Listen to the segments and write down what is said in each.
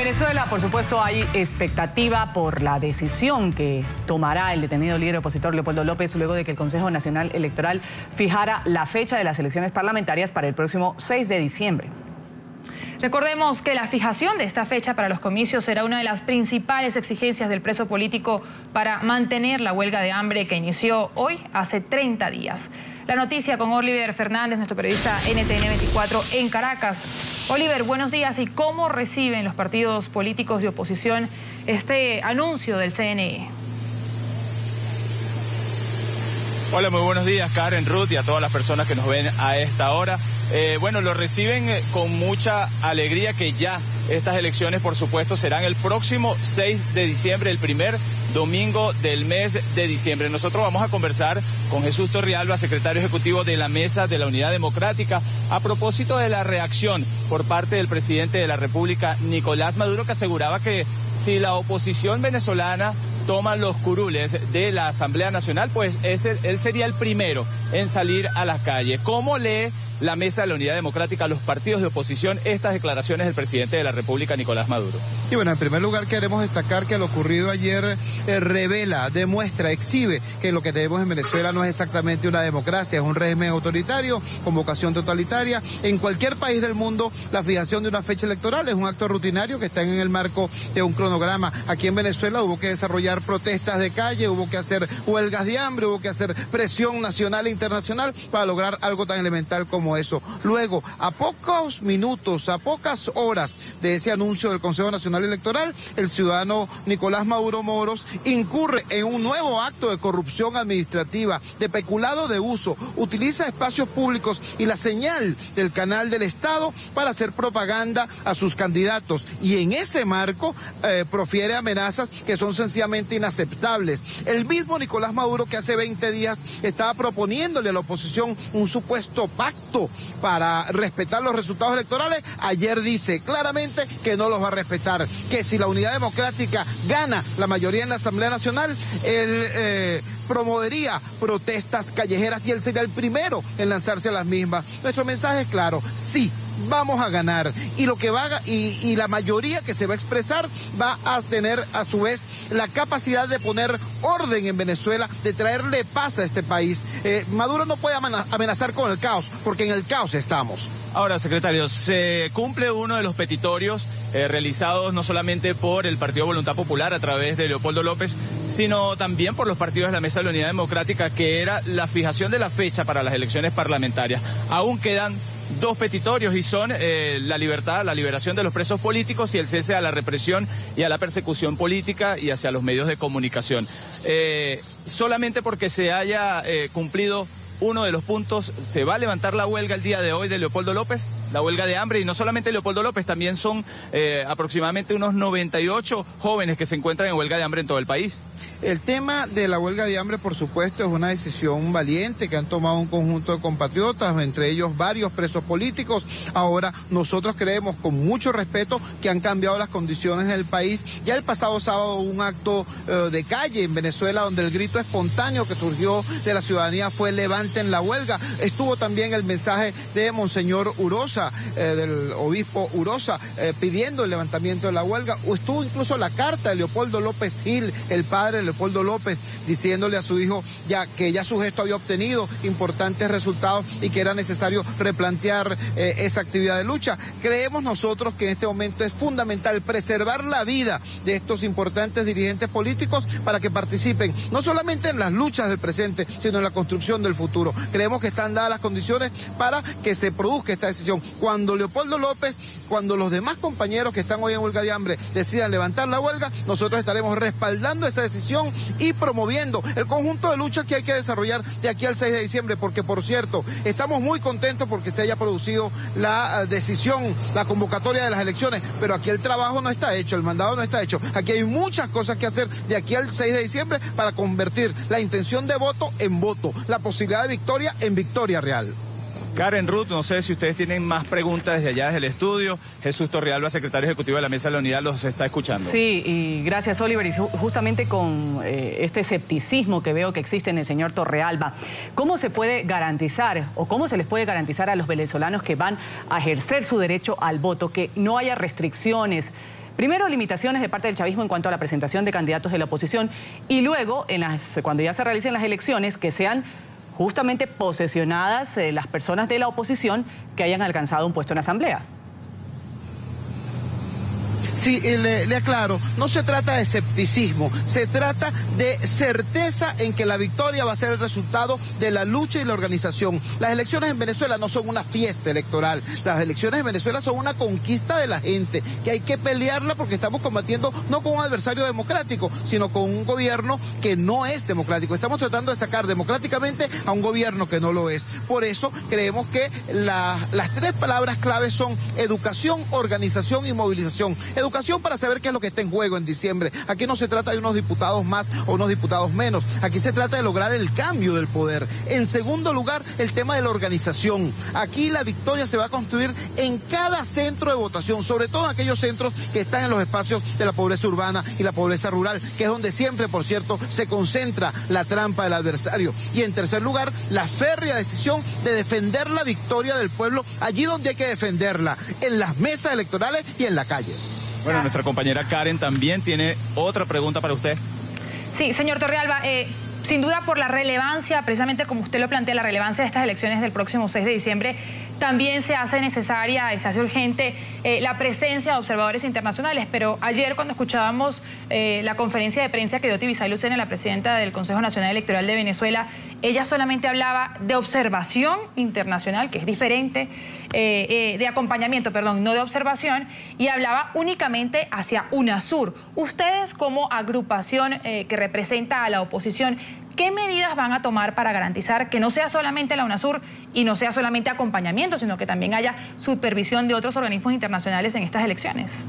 Venezuela, por supuesto, hay expectativa por la decisión que tomará el detenido líder opositor Leopoldo López luego de que el Consejo Nacional Electoral fijara la fecha de las elecciones parlamentarias para el próximo 6 de diciembre. Recordemos que la fijación de esta fecha para los comicios será una de las principales exigencias del preso político para mantener la huelga de hambre que inició hoy hace 30 días. La noticia con Oliver Fernández, nuestro periodista NTN 24 en Caracas. Oliver, buenos días. ¿Y cómo reciben los partidos políticos de oposición este anuncio del CNE? Hola, muy buenos días, Karen, Ruth y a todas las personas que nos ven a esta hora. Bueno, lo reciben con mucha alegría que ya estas elecciones, por supuesto, serán el próximo 6 de diciembre, el primer domingo del mes de diciembre. Nosotros vamos a conversar con Jesús Torrealba, secretario ejecutivo de la Mesa de la Unidad Democrática, a propósito de la reacción por parte del presidente de la República, Nicolás Maduro, que aseguraba que si la oposición venezolana toma los curules de la Asamblea Nacional, pues él sería el primero en salir a las calles. ¿Cómo lee la Mesa de la Unidad Democrática a los partidos de oposición estas declaraciones del presidente de la República, Nicolás Maduro? Y bueno, en primer lugar queremos destacar que lo ocurrido ayer revela, demuestra, exhibe que lo que tenemos en Venezuela no es exactamente una democracia, es un régimen autoritario con vocación totalitaria. En cualquier país del mundo la fijación de una fecha electoral es un acto rutinario que está en el marco de un cronograma. Aquí en Venezuela hubo que desarrollar protestas de calle, hubo que hacer huelgas de hambre, hubo que hacer presión nacional e internacional para lograr algo tan elemental como eso. Luego, a pocos minutos, a pocas horas de ese anuncio del Consejo Nacional Electoral, el ciudadano Nicolás Maduro Moros incurre en un nuevo acto de corrupción administrativa, de peculado de uso, utiliza espacios públicos y la señal del canal del Estado para hacer propaganda a sus candidatos, y en ese marco profiere amenazas que son sencillamente inaceptables. El mismo Nicolás Maduro, que hace 20 días estaba proponiéndole a la oposición un supuesto pacto para respetar los resultados electorales, ayer dice claramente que no los va a respetar, que si la Unidad Democrática gana la mayoría en la Asamblea Nacional, él promovería protestas callejeras y él sería el primero en lanzarse a las mismas. Nuestro mensaje es claro: sí, vamos a ganar, y lo que y la mayoría que se va a expresar va a tener a su vez la capacidad de poner orden en Venezuela, de traerle paz a este país. Maduro no puede amenazar con el caos, porque en el caos estamos. Ahora, secretario, se cumple uno de los petitorios realizados no solamente por el Partido Voluntad Popular a través de Leopoldo López, sino también por los partidos de la Mesa de la Unidad Democrática, que era la fijación de la fecha para las elecciones parlamentarias. Aún quedan dos petitorios y son la liberación de los presos políticos y el cese a la represión y a la persecución política y hacia los medios de comunicación. Solamente porque se haya cumplido uno de los puntos, ¿se va a levantar la huelga el día de hoy de Leopoldo López? La huelga de hambre, y no solamente Leopoldo López, también son aproximadamente unos 98 jóvenes que se encuentran en huelga de hambre en todo el país. El tema de la huelga de hambre, por supuesto, es una decisión valiente que han tomado un conjunto de compatriotas, entre ellos varios presos políticos. Ahora, nosotros creemos, con mucho respeto, que han cambiado las condiciones del país. Ya el pasado sábado hubo un acto de calle en Venezuela donde el grito espontáneo que surgió de la ciudadanía fue "levanten la huelga". Estuvo también el mensaje de Monseñor Urosa, del obispo Urosa, pidiendo el levantamiento de la huelga. Estuvo incluso la carta de Leopoldo López Gil, el padre de Leopoldo López, diciéndole a su hijo que ya su gesto había obtenido importantes resultados y que era necesario replantear esa actividad de lucha. Creemos nosotros que en este momento es fundamental preservar la vida de estos importantes dirigentes políticos para que participen no solamente en las luchas del presente, sino en la construcción del futuro. Creemos que están dadas las condiciones para que se produzca esta decisión. Cuando Leopoldo López, cuando los demás compañeros que están hoy en huelga de hambre decidan levantar la huelga, nosotros estaremos respaldando esa decisión y promoviendo el conjunto de luchas que hay que desarrollar de aquí al 6 de diciembre, porque, por cierto, estamos muy contentos porque se haya producido la decisión, la convocatoria de las elecciones, pero aquí el trabajo no está hecho, el mandado no está hecho. Aquí hay muchas cosas que hacer de aquí al 6 de diciembre para convertir la intención de voto en voto, la posibilidad de victoria en victoria real. Karen, Ruth, no sé si ustedes tienen más preguntas desde allá, desde el estudio. Jesús Torrealba, secretario ejecutivo de la Mesa de la Unidad, los está escuchando. Sí, y gracias, Oliver. Y justamente con este escepticismo que veo que existe en el señor Torrealba, ¿cómo se puede garantizar o cómo se les puede garantizar a los venezolanos que van a ejercer su derecho al voto que no haya restricciones Primero, limitaciones de parte del chavismo en cuanto a la presentación de candidatos de la oposición y luego, cuando ya se realicen las elecciones, que sean justamente posesionadas las personas de la oposición que hayan alcanzado un puesto en asamblea. Sí, le aclaro, no se trata de escepticismo, se trata de certeza en que la victoria va a ser el resultado de la lucha y la organización. Las elecciones en Venezuela no son una fiesta electoral, las elecciones en Venezuela son una conquista de la gente, que hay que pelearla porque estamos combatiendo no con un adversario democrático, sino con un gobierno que no es democrático. Estamos tratando de sacar democráticamente a un gobierno que no lo es. Por eso creemos que las tres palabras claves son educación, organización y movilización. Educación para saber qué es lo que está en juego en diciembre. Aquí no se trata de unos diputados más o unos diputados menos. Aquí se trata de lograr el cambio del poder. En segundo lugar, el tema de la organización. Aquí la victoria se va a construir en cada centro de votación, sobre todo en aquellos centros que están en los espacios de la pobreza urbana y la pobreza rural, que es donde siempre, por cierto, se concentra la trampa del adversario. Y en tercer lugar, la férrea decisión de defender la victoria del pueblo allí donde hay que defenderla, en las mesas electorales y en la calle. Bueno, nuestra compañera Karen también tiene otra pregunta para usted. Sí, señor Torrealba, sin duda por la relevancia, precisamente como usted lo plantea, la relevancia de estas elecciones del próximo 6 de diciembre, también se hace necesaria y se hace urgente la presencia de observadores internacionales. Pero ayer cuando escuchábamos la conferencia de prensa que dio Tibisay Lucena, la presidenta del Consejo Nacional Electoral de Venezuela, ella solamente hablaba de observación internacional, que es diferente, de acompañamiento, perdón, no de observación, y hablaba únicamente hacia UNASUR. Ustedes como agrupación que representa a la oposición, ¿qué medidas van a tomar para garantizar que no sea solamente la UNASUR y no sea solamente acompañamiento, sino que también haya supervisión de otros organismos internacionales en estas elecciones?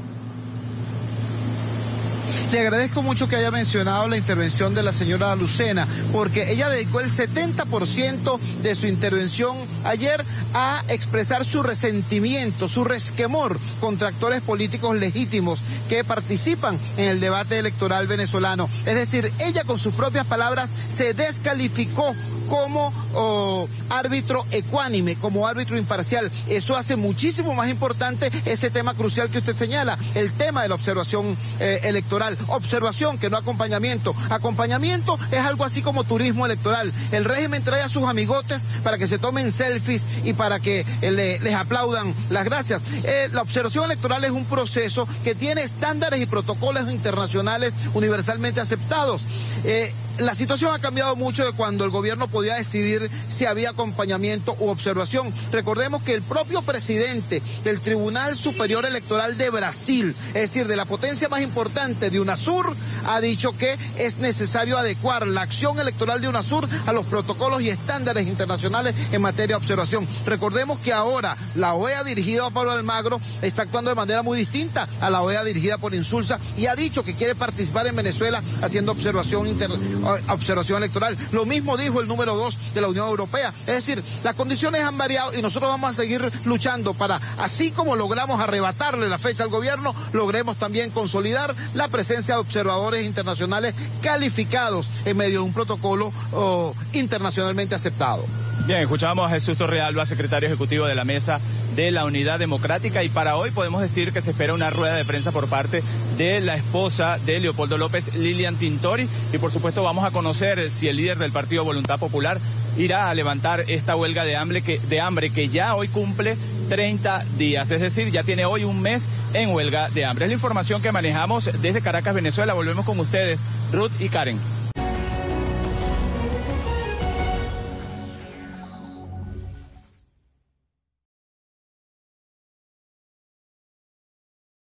Le agradezco mucho que haya mencionado la intervención de la señora Lucena, porque ella dedicó el 70% de su intervención ayer a expresar su resentimiento, su resquemor contra actores políticos legítimos que participan en el debate electoral venezolano. Es decir, ella con sus propias palabras se descalificó como árbitro ecuánime, como árbitro imparcial. Eso hace muchísimo más importante ese tema crucial que usted señala, el tema de la observación electoral. Observación, que no acompañamiento. Acompañamiento es algo así como turismo electoral. El régimen trae a sus amigotes para que se tomen selfies y para que les aplaudan las gracias. La observación electoral es un proceso que tiene estándares y protocolos internacionales universalmente aceptados. La situación ha cambiado mucho de cuando el gobierno podía decidir si había acompañamiento u observación. Recordemos que el propio presidente del Tribunal Superior Electoral de Brasil, es decir, de la potencia más importante de UNASUR, ha dicho que es necesario adecuar la acción electoral de UNASUR a los protocolos y estándares internacionales en materia de observación. Recordemos que ahora la OEA dirigida por Pablo Almagro está actuando de manera muy distinta a la OEA dirigida por Insulza y ha dicho que quiere participar en Venezuela haciendo observación electoral. Lo mismo dijo el número 2 de la Unión Europea. Es decir, las condiciones han variado y nosotros vamos a seguir luchando para, así como logramos arrebatarle la fecha al gobierno, logremos también consolidar la presencia de observadores internacionales calificados en medio de un protocolo internacionalmente aceptado. Bien, escuchamos a Jesús Torrealba, secretario ejecutivo de la Mesa de la Unidad Democrática, y para hoy podemos decir que se espera una rueda de prensa por parte de la esposa de Leopoldo López, Lilian Tintori, y por supuesto vamos a conocer si el líder del Partido Voluntad Popular irá a levantar esta huelga de hambre que ya hoy cumple 30 días, es decir, ya tiene hoy un mes en huelga de hambre. Es la información que manejamos desde Caracas, Venezuela. Volvemos con ustedes, Ruth y Karen.